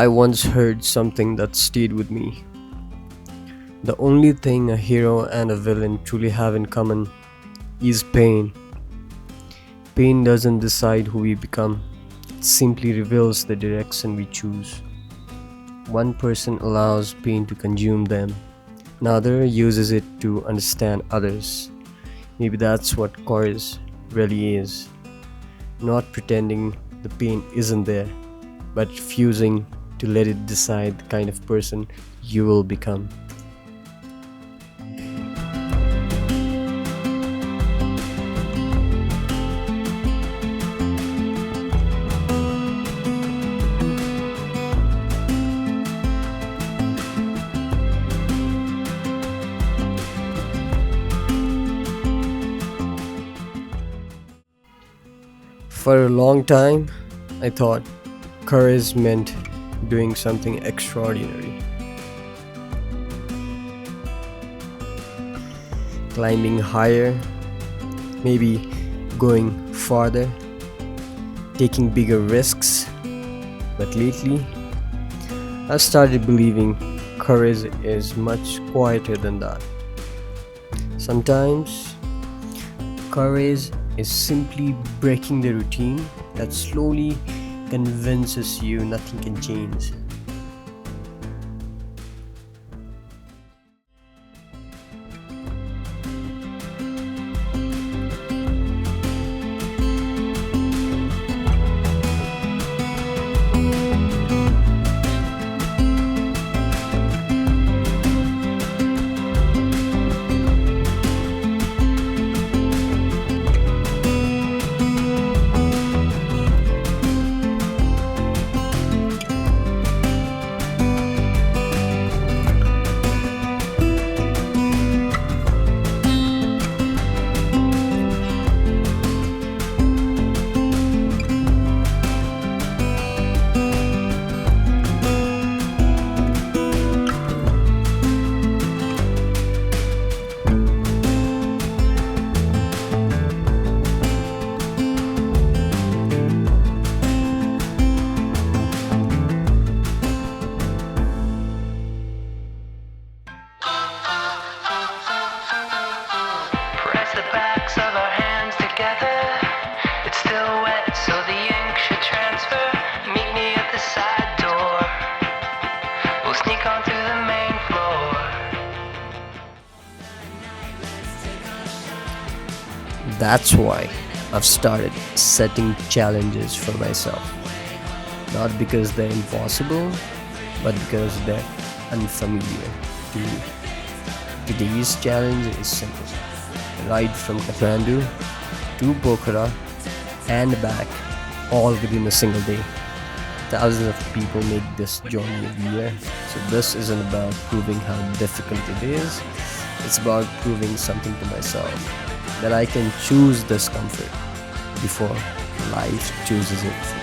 I once heard something that stayed with me. The only thing a hero and a villain truly have in common is pain. Pain doesn't decide who we become, it simply reveals the direction we choose. One person allows pain to consume them, another uses it to understand others. Maybe that's what courage really is. Not pretending the pain isn't there, but refusing to let it decide the kind of person you will become. For a long time, I thought courage meant doing something extraordinary, climbing higher, maybe going farther, taking bigger risks. But lately, I've started believing courage is much quieter than that. Sometimes, courage is simply breaking the routine that slowly convinces you nothing can change. Press the backs of our hands together. It's still wet, so the ink should transfer. Meet me at the side door. We'll sneak onto the main floor. That's why I've started setting challenges for myself. Not because they're impossible, but because they're unfamiliar to me. Today's challenge is simple: ride from Kathmandu to Pokhara and back, all within a single day. Thousands of people make this journey every year, so this isn't about proving how difficult it is, it's about proving something to myself, that I can choose discomfort before life chooses it for me.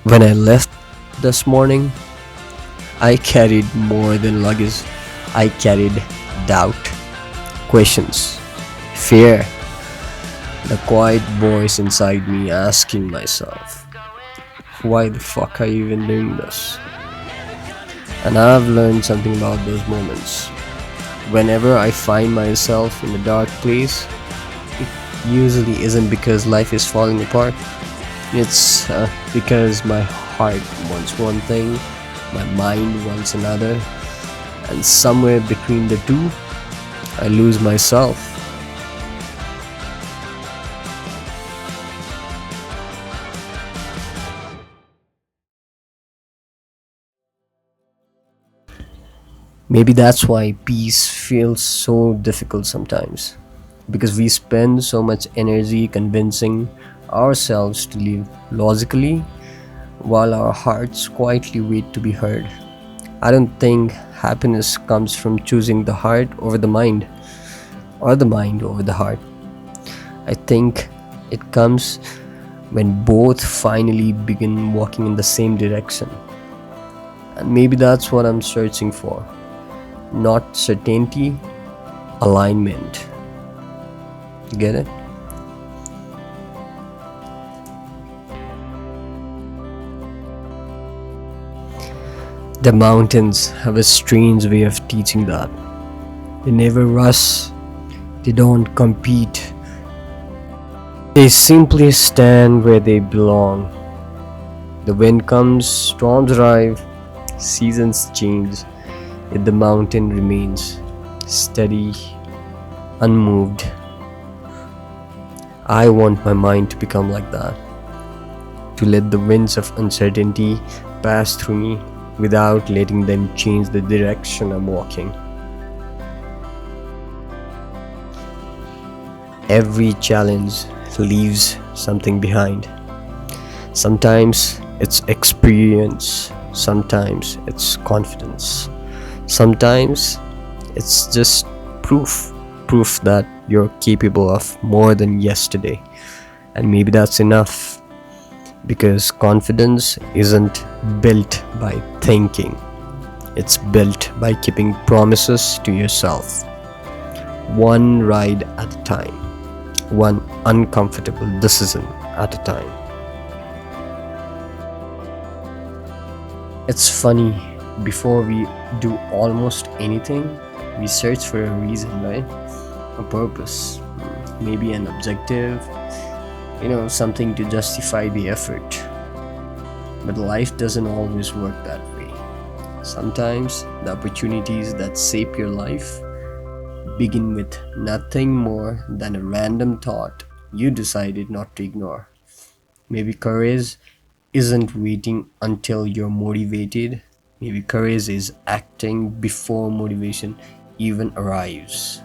When I left this morning, I carried more than luggage. I carried doubt, questions, fear, the quiet voice inside me asking myself, why the fuck are you even doing this? And I've learned something about those moments. Whenever I find myself in a dark place, it usually isn't because life is falling apart. It's because my heart wants one thing, my mind wants another, and somewhere between the two, I lose myself. Maybe that's why peace feels so difficult sometimes. Because we spend so much energy convincing ourselves to live logically while our hearts quietly wait to be heard. I don't think happiness comes from choosing the heart over the mind or the mind over the heart. I think it comes when both finally begin walking in the same direction. And maybe that's what I'm searching for. Not certainty, alignment. You get it? The mountains have a strange way of teaching that. They never rush, they don't compete, they simply stand where they belong. The wind comes, storms arrive, seasons change, yet the mountain remains steady, unmoved. I want my mind to become like that, to let the winds of uncertainty pass through me without letting them change the direction I'm walking. Every challenge leaves something behind. Sometimes it's experience, sometimes it's confidence, sometimes it's just proof that you're capable of more than yesterday. And maybe that's enough because confidence isn't built by thinking, it's built by keeping promises to yourself, one ride at a time, one uncomfortable decision at a time. It's funny, before we do almost anything, we search for a reason, right? A purpose, maybe an objective, something to justify the effort. But life doesn't always work that way. Sometimes the opportunities that shape your life begin with nothing more than a random thought you decided not to ignore. Maybe courage isn't waiting until you're motivated. Maybe courage is acting before motivation even arrives.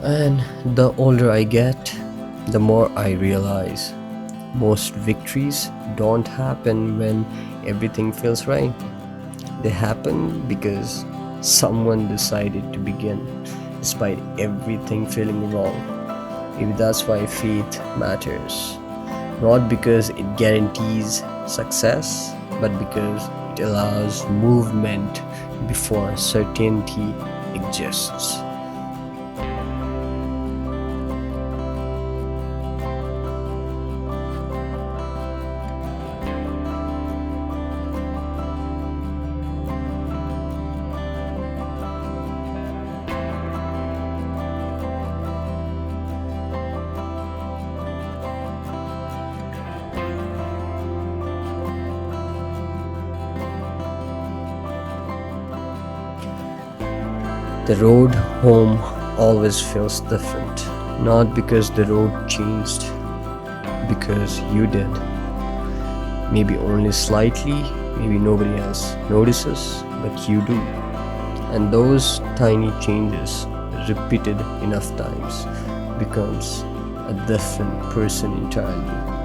And the older I get, the more I realize most victories don't happen when everything feels right. They happen because someone decided to begin despite everything feeling wrong. Maybe that's why faith matters. Not because it guarantees success, but because it allows movement before certainty exists. The road home always feels different, not because the road changed, because you did. Maybe only slightly, maybe nobody else notices, but you do. And those tiny changes, repeated enough times, becomes a different person entirely.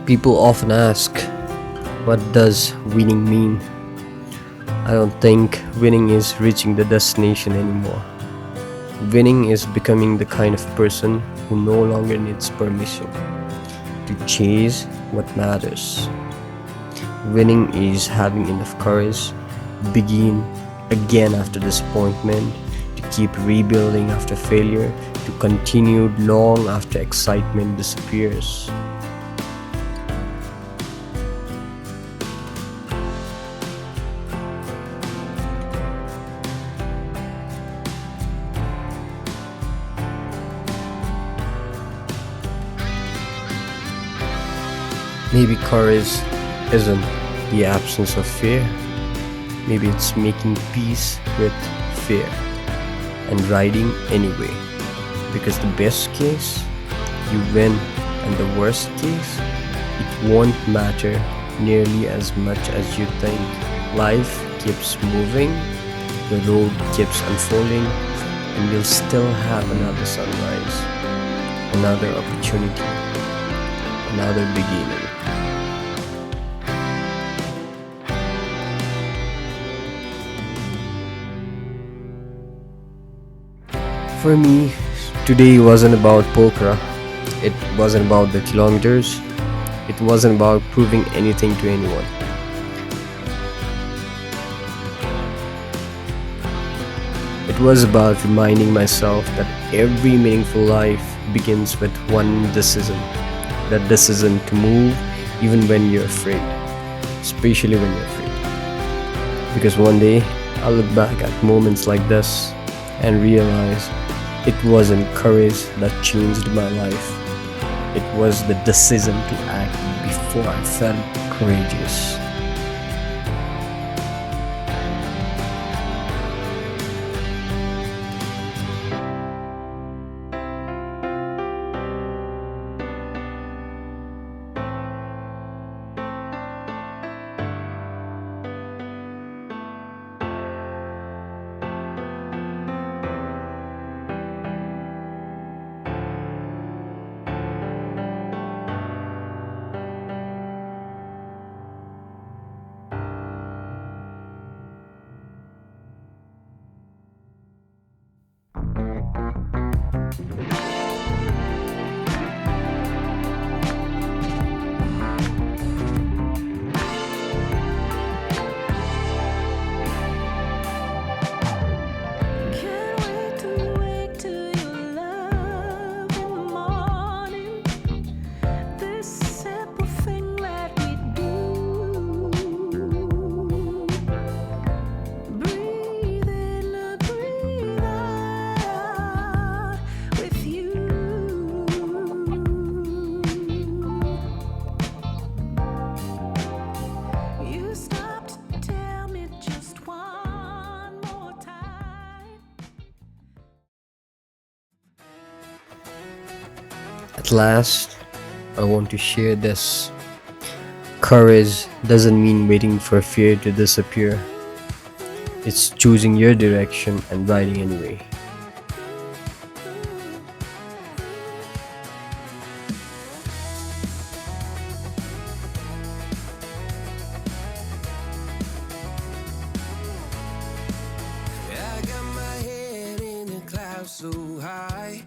People often ask, what does winning mean? I don't think winning is reaching the destination anymore. Winning is becoming the kind of person who no longer needs permission to chase what matters. Winning is having enough courage, begin again after disappointment, to keep rebuilding after failure, to continue long after excitement disappears. Maybe courage isn't the absence of fear. Maybe it's making peace with fear and riding anyway. Because the best case, you win, and the worst case, it won't matter nearly as much as you think. Life keeps moving, the road keeps unfolding, and you'll still have another sunrise, another opportunity, another beginning. For me, today wasn't about Pokhara. It wasn't about the kilometers. It wasn't about proving anything to anyone. It was about reminding myself that every meaningful life begins with one decision. That decision to move even when you're afraid. Especially when you're afraid. Because one day, I'll look back at moments like this and realize it wasn't courage that changed my life. It was the decision to act before I felt courageous. Can't wait to wake to your love in the morning. This simple thing that we do. Breathe in, breathe out with you. You stopped to tell me just one more time. At last, I want to share this. Courage doesn't mean waiting for fear to disappear. It's choosing your direction and riding anyway. I got my head in the clouds so high,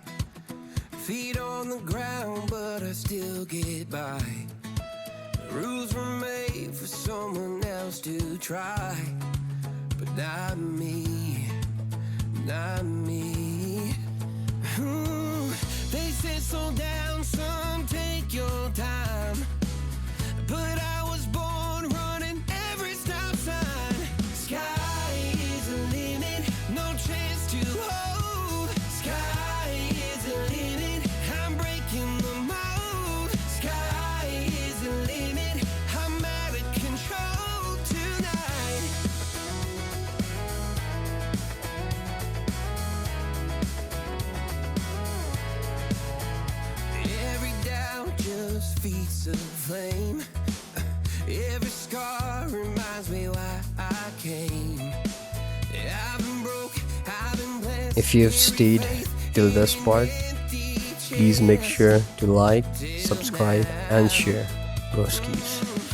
feet on the ground, but I still get by. The rules were made for someone else to try, but not me, not me. They said slow down, son, take your time, but I was born running every stop sign. Sky is the limit, no chance to hold. Sky is the limit, I'm breaking the mold. Sky is the limit, I'm out of control tonight. Every doubt just feeds the flame. Every scar reminds me why I came. I've been broke, I've been blessed. If you have stayed till this part, please make sure to like, subscribe, and share. broskies.